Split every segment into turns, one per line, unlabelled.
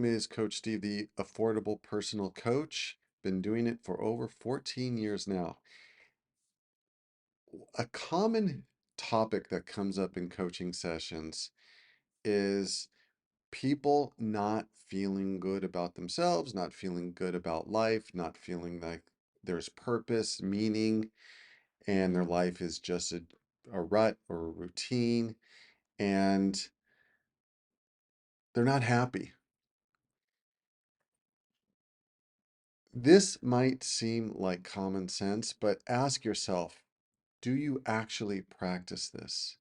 name is Coach Steve, the affordable personal coach. Been doing it for over 14 years now. A common topic that comes up in coaching sessions is people not feeling good about themselves, not feeling good about life, not feeling like there's purpose, meaning, and their life is just a rut or a routine, and they're not happy. This might seem like common sense, but ask yourself, do you actually practice this?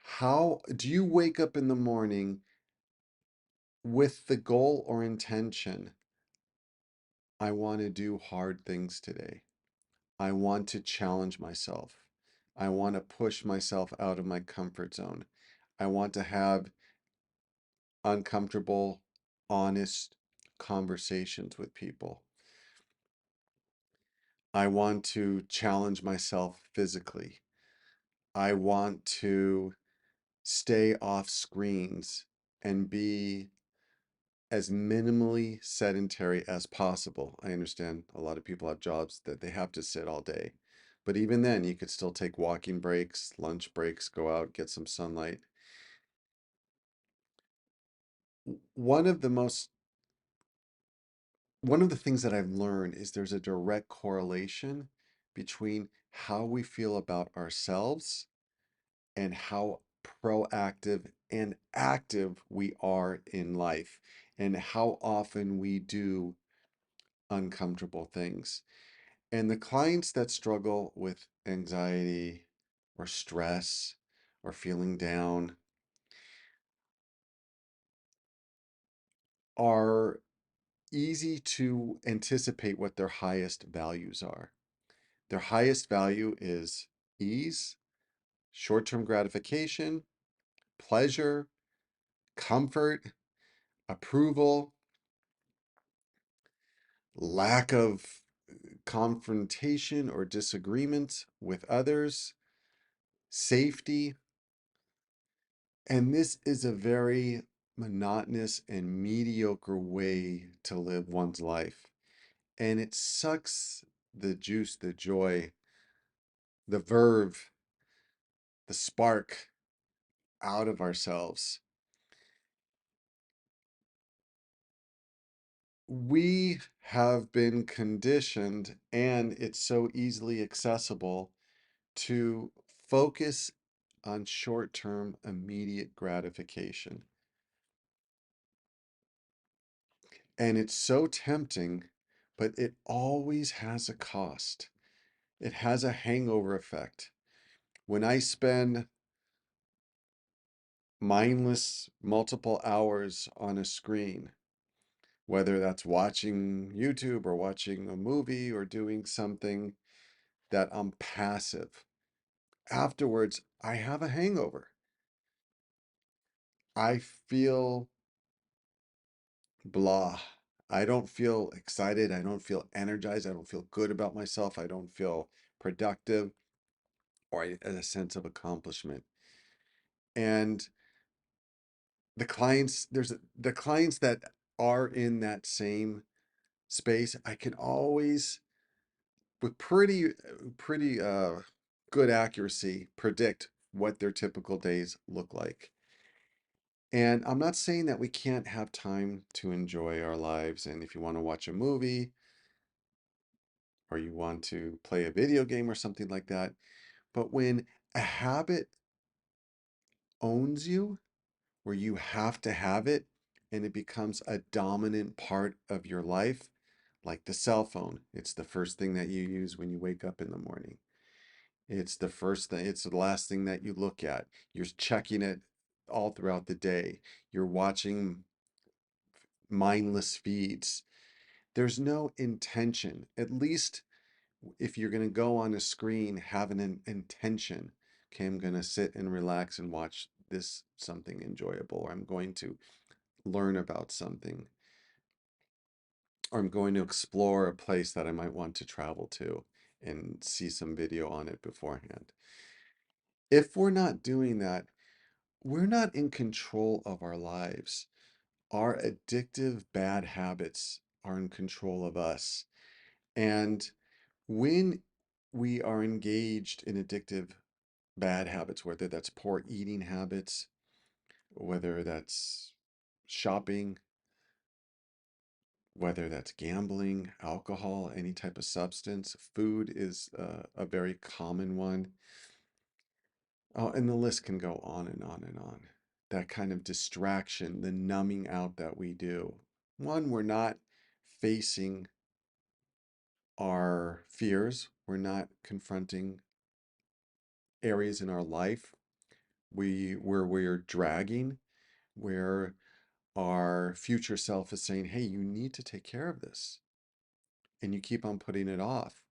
How do you wake up in the morning with the goal or intention? I want to do hard things today. I want to challenge myself. I want to push myself out of my comfort zone. I want to have uncomfortable, honest conversations with people. I want to challenge myself physically. I want to stay off screens and be as minimally sedentary as possible. I understand a lot of people have jobs that they have to sit all day, but even then, you could still take walking breaks, lunch breaks, go out, get some sunlight. One of the most one of the things that I've learned is there's a direct correlation between how we feel about ourselves and how proactive and active we are in life, and how often we do uncomfortable things. And the clients that struggle with anxiety or stress or feeling down are easy to anticipate what their highest values are. Their highest value is ease, short-term gratification, pleasure, comfort, approval, lack of confrontation or disagreement with others, safety. And this is a very monotonous and mediocre way to live one's life. And it sucks the juice, the joy, the verve, the spark out of ourselves. We have been conditioned, and it's so easily accessible to focus on short-term, immediate gratification. And it's so tempting, but it always has a cost. It has a hangover effect. When I spend mindless multiple hours on a screen, whether that's watching YouTube or watching a movie or doing something that I'm passive, afterwards I have a hangover. I feel blah. I don't feel excited. I don't feel energized. I don't feel good about myself. I don't feel productive or a sense of accomplishment. And the clients that are in that same space, I can always, with pretty good accuracy, predict what their typical days look like. And I'm not saying that we can't have time to enjoy our lives. And if you want to watch a movie or you want to play a video game or something like that, but when a habit owns you, where you have to have it and it becomes a dominant part of your life, like the cell phone. It's the first thing that you use when you wake up in the morning. It's the first thing, it's the last thing that you look at. You're checking it all throughout the day. You're watching mindless feeds. There's no intention. At least if you're going to go on a screen, have an intention. Okay, I'm going to sit and relax and watch this something enjoyable, or I'm going to learn about something, or I'm going to explore a place that I might want to travel to and see some video on it beforehand. If we're not doing that, we're not in control of our lives. Our addictive bad habits are in control of us. And when we are engaged in addictive bad habits, whether that's poor eating habits, whether that's shopping, whether that's gambling, alcohol, any type of substance, food is a very common one. Oh, and the list can go on and on and on. That kind of distraction, the numbing out that we do. One, we're not facing our fears. We're not confronting areas in our life where we're dragging, where our future self is saying, hey, you need to take care of this. And you keep on putting it off.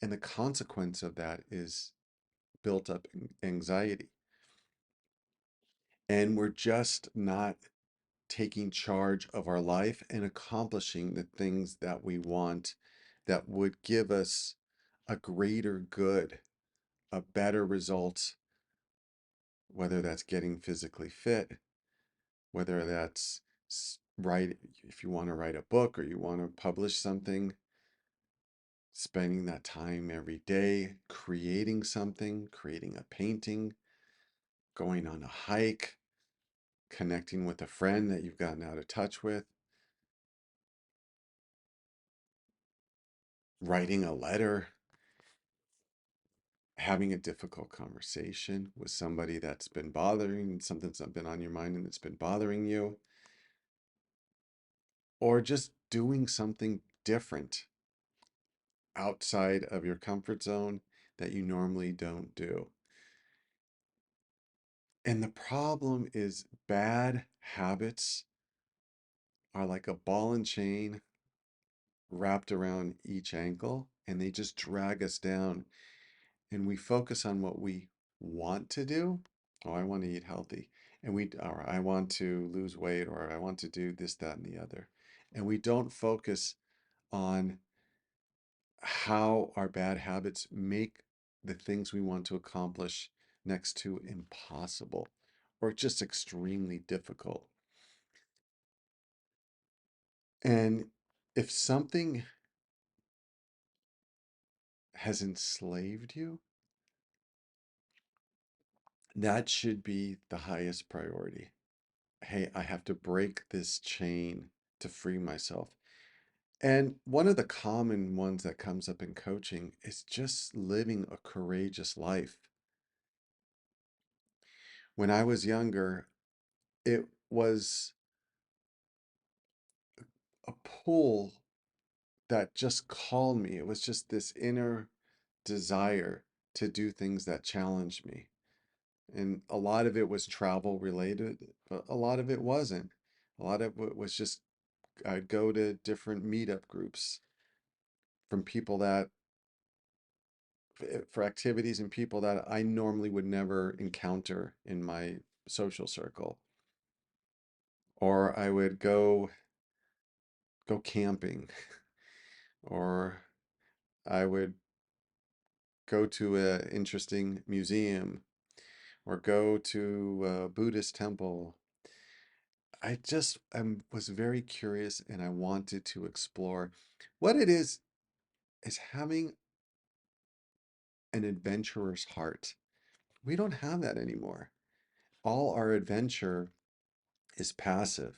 And the consequence of that is built up anxiety. And we're just not taking charge of our life and accomplishing the things that we want that would give us a greater good, a better result, whether that's getting physically fit, whether that's write, if you want to write a book or you want to publish something, spending that time every day creating something, creating a painting, going on a hike, connecting with a friend that you've gotten out of touch with, writing a letter, having a difficult conversation with somebody that's been bothering, something's been on your mind and it's been bothering you, or just doing something different outside of your comfort zone that you normally don't do. And the problem is bad habits are like a ball and chain wrapped around each ankle, and they just drag us down. And we focus on what we want to do. Oh, I want to eat healthy. Or I want to lose weight, or I want to do this, that, and the other. And we don't focus on how our bad habits make the things we want to accomplish next to impossible or just extremely difficult. And if something has enslaved you, that should be the highest priority. Hey, I have to break this chain to free myself. And one of the common ones that comes up in coaching is just living a courageous life. When I was younger, it was a pull that just called me. It was just this inner desire to do things that challenged me. And a lot of it was travel related, but a lot of it wasn't. A lot of it was just I'd go to different meetup groups from people that for activities and people that I normally would never encounter in my social circle. Or I would go camping, or I would go to a interesting museum, or go to a Buddhist temple. I just was very curious and I wanted to explore what it is having an adventurer's heart. We don't have that anymore. All our adventure is passive,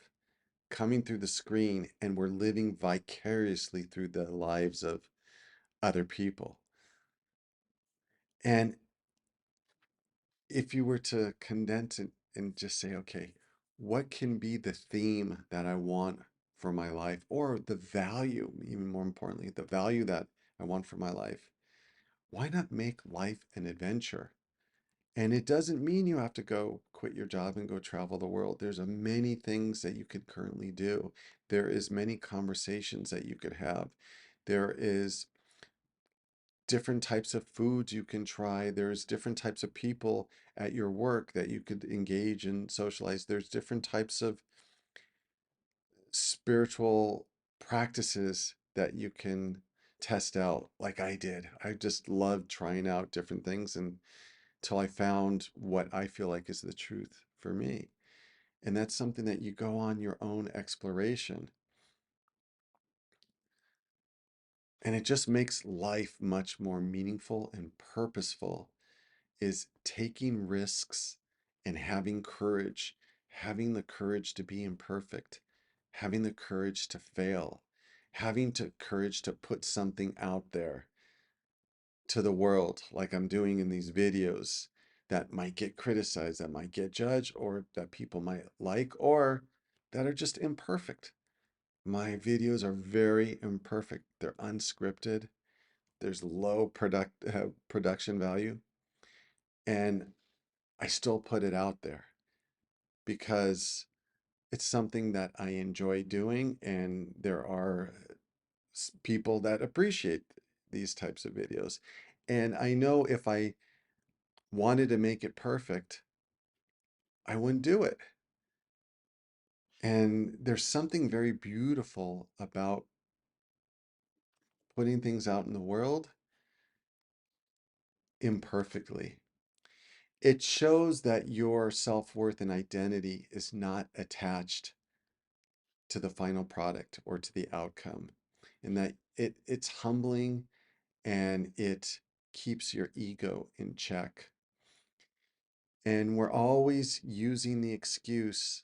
coming through the screen, and we're living vicariously through the lives of other people. And if you were to condense it and just say, okay, what can be the theme that I want for my life, or the value, even more importantly, the value that I want for my life? Why not make life an adventure? And it doesn't mean you have to go quit your job and go travel the world. There's a many things that you could currently do. There is many conversations that you could have. There is different types of foods you can try. There's different types of people at your work that you could engage and socialize. There's different types of spiritual practices that you can test out, like I did. I just loved trying out different things until I found what I feel like is the truth for me. And that's something that you go on your own exploration. And it just makes life much more meaningful and purposeful, is taking risks and having the courage to be imperfect, having the courage to fail, having the courage to put something out there to the world, like I'm doing in these videos that might get criticized, that might get judged, or that people might like, or that are just imperfect. My videos are very imperfect. They're unscripted. There's low production value, and I still put it out there because it's something that I enjoy doing, and there are people that appreciate these types of videos. And I know if I wanted to make it perfect, I wouldn't do it. And there's something very beautiful about putting things out in the world imperfectly. It shows that your self-worth and identity is not attached to the final product or to the outcome, and that it's humbling, and it keeps your ego in check. And we're always using the excuse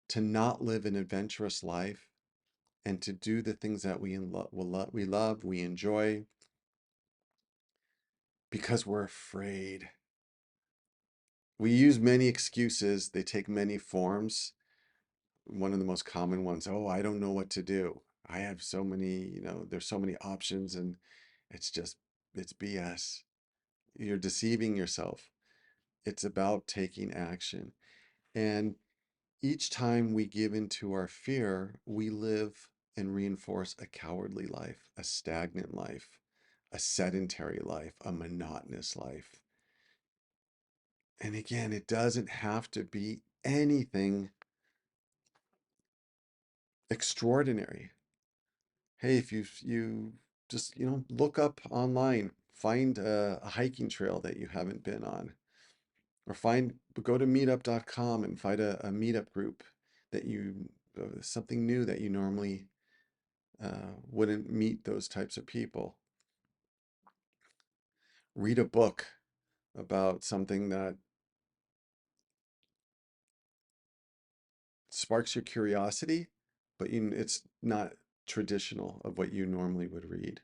to not live an adventurous life and to do the things that we love, we enjoy, because we're afraid. We use many excuses, they take many forms. One of the most common ones, oh, I don't know what to do. I have so many, there's so many options, and it's just, it's BS. You're deceiving yourself. It's about taking action. And each time we give into our fear, we live and reinforce a cowardly life, a stagnant life, a sedentary life, a monotonous life. And again, it doesn't have to be anything extraordinary. Hey, if you just, look up online, find a hiking trail that you haven't been on, or go to meetup.com and find a meetup group that something new that you normally wouldn't meet those types of people. Read a book about something that sparks your curiosity, but it's not traditional of what you normally would read.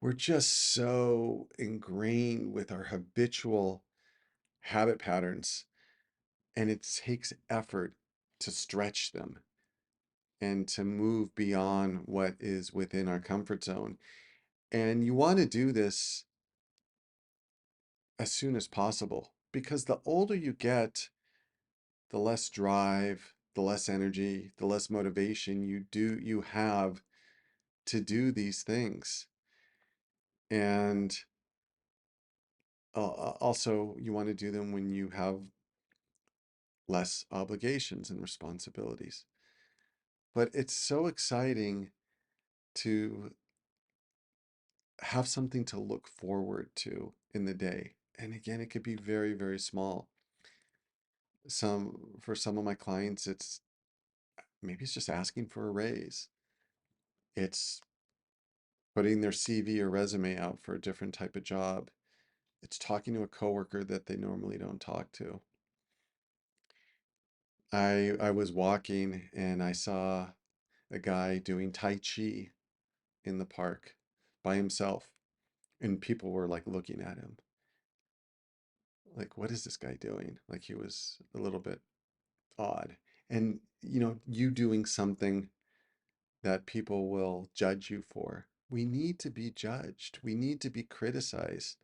We're just so ingrained with our habitual habit patterns, and it takes effort to stretch them and to move beyond what is within our comfort zone. And you want to do this as soon as possible, because the older you get, the less drive, the less energy, the less motivation you have to do these things. And also, you want to do them when you have less obligations and responsibilities. But it's so exciting to have something to look forward to in the day. And again, it could be very, very small. For some of my clients, it's just asking for a raise. It's putting their CV or resume out for a different type of job. It's talking to a coworker that they normally don't talk to. I was walking and I saw a guy doing Tai Chi in the park by himself, and people were like looking at him like, what is this guy doing? Like, he was a little bit odd. And you doing something that people will judge you for. We need to be judged. We need to be criticized.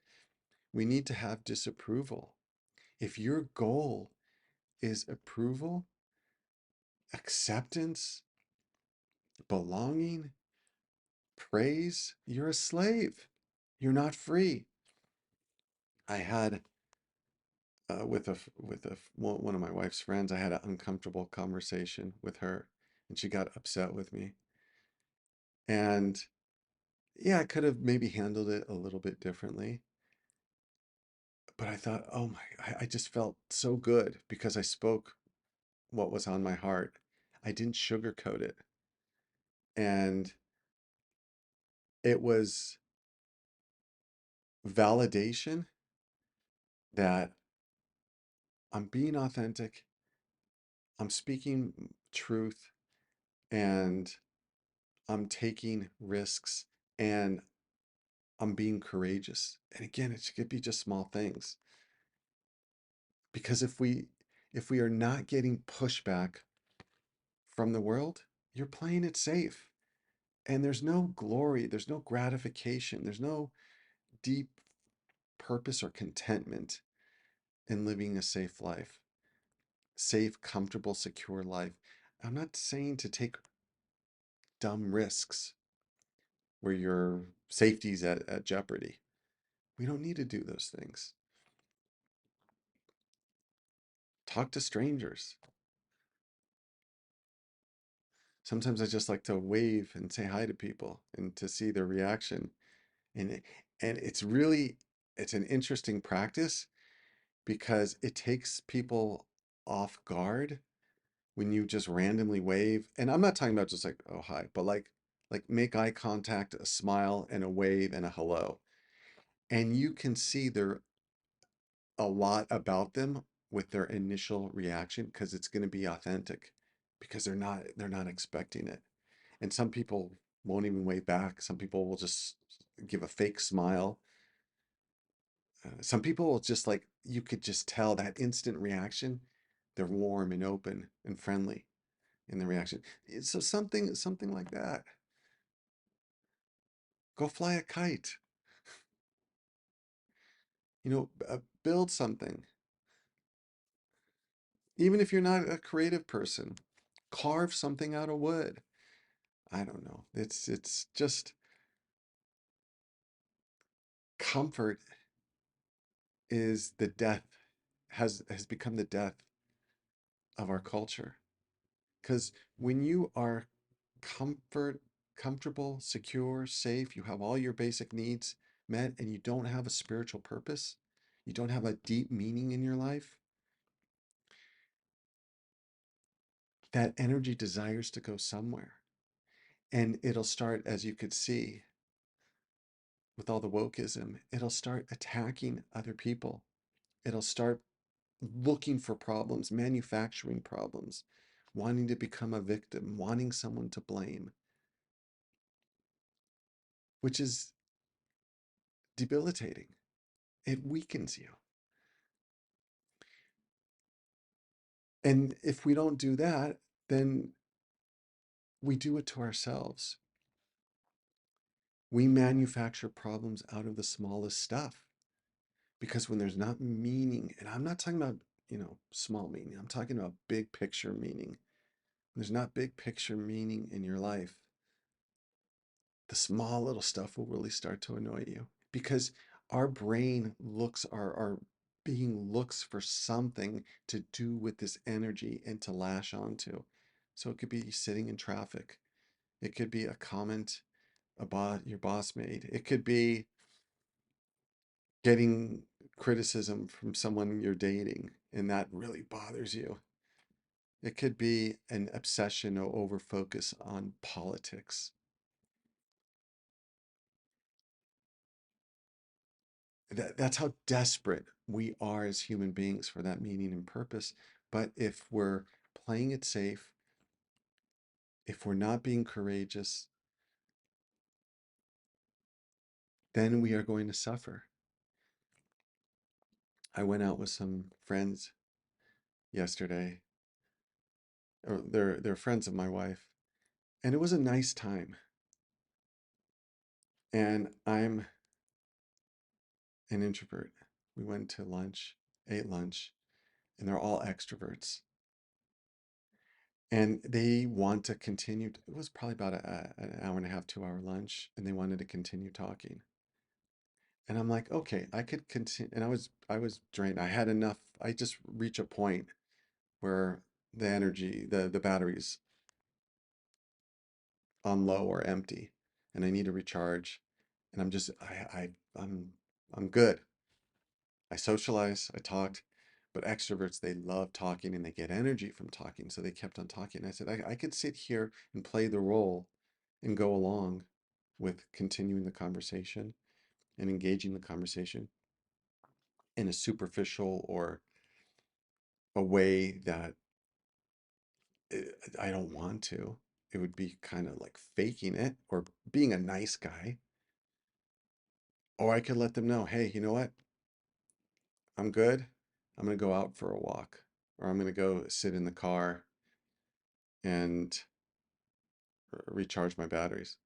We need to have disapproval. If your goal is approval, acceptance, belonging, praise, you're a slave. You're not free. I had one of my wife's friends, I had an uncomfortable conversation with her, and she got upset with me. And yeah, I could have maybe handled it a little bit differently, but I thought, oh my, I just felt so good because I spoke what was on my heart. I didn't sugarcoat it. And it was validation that I'm being authentic, I'm speaking truth, and I'm taking risks, and I'm being courageous. And again, it could be just small things. Because if we are not getting pushback from the world, you're playing it safe. And there's no glory, there's no gratification, there's no deep purpose or contentment in living a safe life, safe, comfortable, secure life. I'm not saying to take dumb risks where your safety's at jeopardy. We don't need to do those things. Talk to strangers. Sometimes I just like to wave and say hi to people and to see their reaction. And and it's an interesting practice because it takes people off guard when you just randomly wave. And I'm not talking about just like, oh hi, but like make eye contact, a smile and a wave and a hello. And you can see there a lot about them with their initial reaction because it's going to be authentic because they're not expecting it. And some people won't even wave back. Some people will just give a fake smile. Some people will just like, you could just tell that instant reaction. They're warm and open and friendly in the reaction. So something like that. Go fly a kite. Build something. Even if you're not a creative person, carve something out of wood. I don't know. It's just comfort is the death has become the death of our culture. Because when you are comfortable, secure, safe, you have all your basic needs met, and you don't have a spiritual purpose, you don't have a deep meaning in your life, that energy desires to go somewhere. And it'll start, as you could see, with all the wokeism, it'll start attacking other people. It'll start looking for problems, manufacturing problems, wanting to become a victim, wanting someone to blame, which is debilitating. It weakens you. And if we don't do that, then we do it to ourselves. We manufacture problems out of the smallest stuff because when there's not meaning, and I'm not talking about, small meaning, I'm talking about big picture meaning. When there's not big picture meaning in your life, the small little stuff will really start to annoy you because our brain looks, our being looks for something to do with this energy and to lash onto. So it could be sitting in traffic. It could be a comment about your boss made. It could be getting criticism from someone you're dating and that really bothers you. It could be an obsession or over focus on politics. That's how desperate we are as human beings for that meaning and purpose. But if we're playing it safe, if we're not being courageous, then we are going to suffer. I went out with some friends yesterday, or they're friends of my wife, and it was a nice time. And I'm an introvert. We went to lunch, ate lunch, and they're all extroverts. And they want to continue. It was probably about an hour and a half, 2 hour lunch, and they wanted to continue talking. And I'm like, okay, I could continue. And I was drained. I had enough. I just reach a point where the energy, the batteries on low or empty, and I need to recharge. And I'm just, I'm good. I socialize, I talked, but extroverts, they love talking and they get energy from talking. So they kept on talking. I said, I could sit here and play the role and go along with continuing the conversation and engaging the conversation in a superficial or a way that I don't want to. It would be kind of like faking it or being a nice guy. Or I could let them know, hey, you know what? I'm good. I'm going to go out for a walk, or I'm going to go sit in the car and recharge my batteries.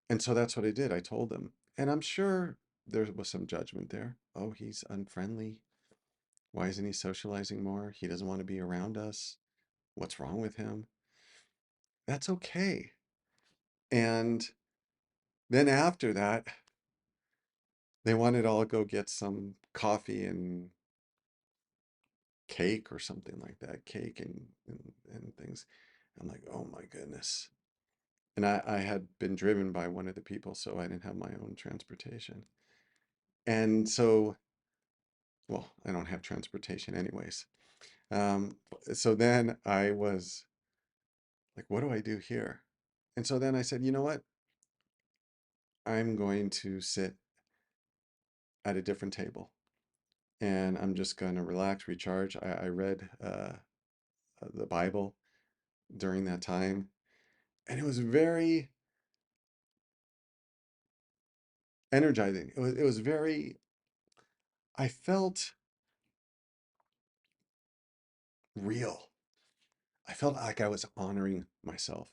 And so that's what I did. I told them. And I'm sure there was some judgment there. Oh, he's unfriendly. Why isn't he socializing more? He doesn't want to be around us. What's wrong with him? That's okay. And then after that, they wanted all go get some coffee and cake or something like that, cake and things. I'm like, oh my goodness. And I had been driven by one of the people, so I didn't have my own transportation. And so, well, I don't have transportation anyways. Um, so then I was like, what do I do here? And so then I said, you know what? I'm going to sit at a different table and I'm just going to relax, recharge. I read the Bible during that time, and it was very energizing. It was very, I felt real. I felt like I was honoring myself.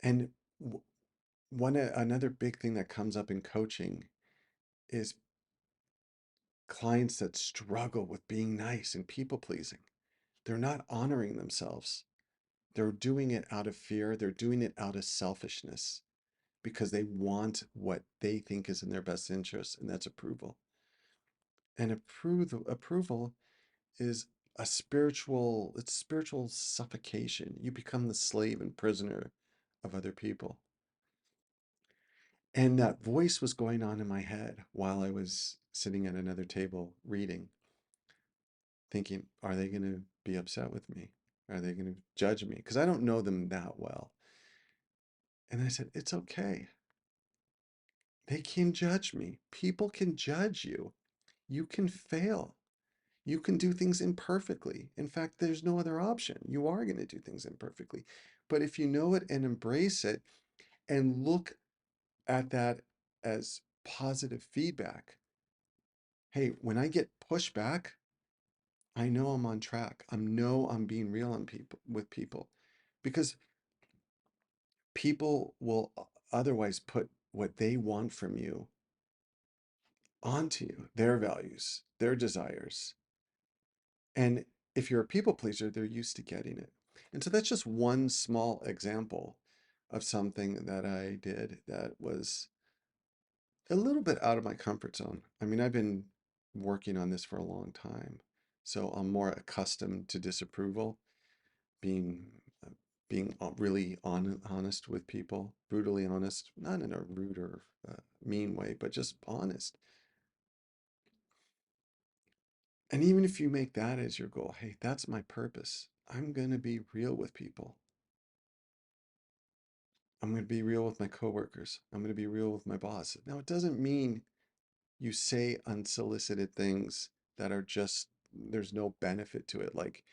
And another big thing that comes up in coaching is clients that struggle with being nice and people pleasing. They're not honoring themselves. They're doing it out of fear. They're doing it out of selfishness because they want what they think is in their best interest, and that's approval. And approval is it's spiritual suffocation. You become the slave and prisoner of other people. And that voice was going on in my head while I was sitting at another table reading, thinking, are they going to be upset with me? Are they going to judge me? Because I don't know them that well. And I said, it's okay. They can judge me. People can judge you. You can fail. You can do things imperfectly. In fact, there's no other option. You are going to do things imperfectly. But if you know it and embrace it and look at that as positive feedback, hey, when I get pushback, I know I'm on track. I know I'm being real on people with people because people will otherwise put what they want from you onto you, their values, their desires. And if you're a people pleaser, they're used to getting it. And so that's just one small example of something that I did that was a little bit out of my comfort zone. I mean, I've been working on this for a long time, so I'm more accustomed to disapproval, being uh, being really honest with people, brutally honest, not in a rude or mean way, but just honest. And even if you make that as your goal, hey, that's my purpose. I'm going to be real with people. I'm going to be real with my coworkers. I'm going to be real with my boss. Now, it doesn't mean you say unsolicited things that are just, there's no benefit to it, like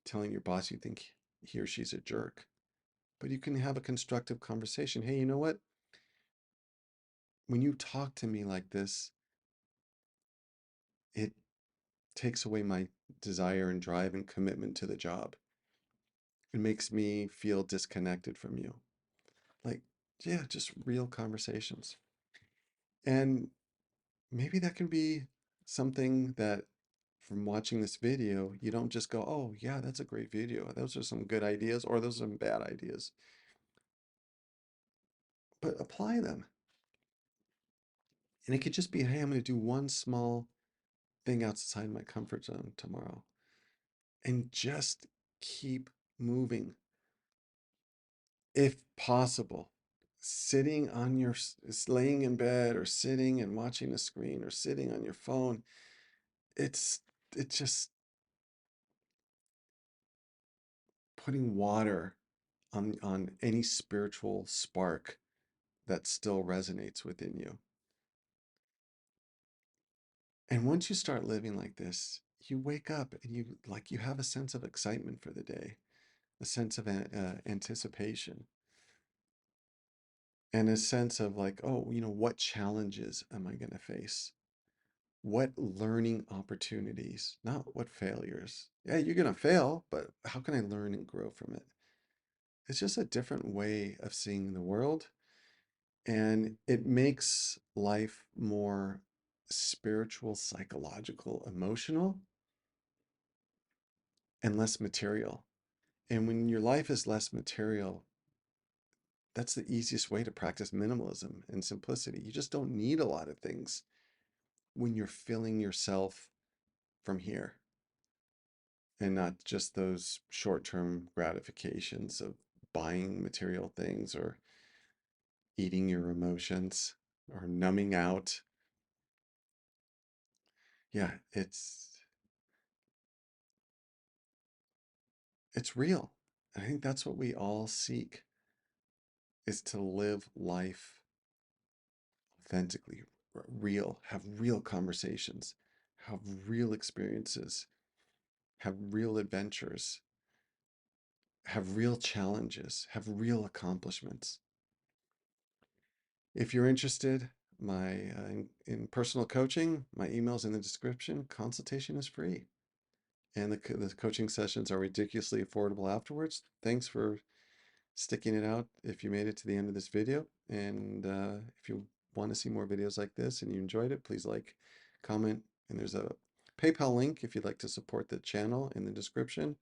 telling your boss you think he or she's a jerk. But you can have a constructive conversation. Hey, you know what? When you talk to me like this, it takes away my desire and drive and commitment to the job. It makes me feel disconnected from you. Like, yeah, just real conversations. And maybe that can be something that from watching this video, you don't just go, oh, yeah, that's a great video. Those are some good ideas, or those are some bad ideas, but apply them. And it could just be, hey, I'm going to do one small thing outside my comfort zone tomorrow and just keep moving if possible. sitting on your, laying in bed or sitting and watching a screen or sitting on your phone, it's, it's just putting water on any spiritual spark that still resonates within you. And once you start living like this, you wake up and you have a sense of excitement for the day, a sense of anticipation, and a sense of like, oh, what challenges am I going to face? What learning opportunities, not what failures. Yeah, you're going to fail, but how can I learn and grow from it? It's just a different way of seeing the world, and it makes life more spiritual, psychological, emotional, and less material. And when your life is less material, that's the easiest way to practice minimalism and simplicity. You just don't need a lot of things when you're filling yourself from here, and not just those short-term gratifications of buying material things or eating your emotions or numbing out. Yeah, it's real. I think that's what we all seek, is to live life authentically, real, have real conversations, have real experiences, have real adventures, have real challenges, have real accomplishments. If you're interested, my in personal coaching, my email's in the description. Consultation is free, and the coaching sessions are ridiculously affordable afterwards. Thanks for sticking it out if you made it to the end of this video. And if you want to see more videos like this and you enjoyed it, please like, comment, and there's a PayPal link if you'd like to support the channel in the description.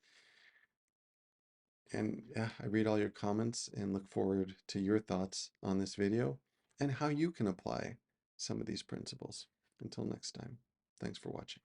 And yeah, I read all your comments and look forward to your thoughts on this video and how you can apply some of these principles. Until next time, thanks for watching.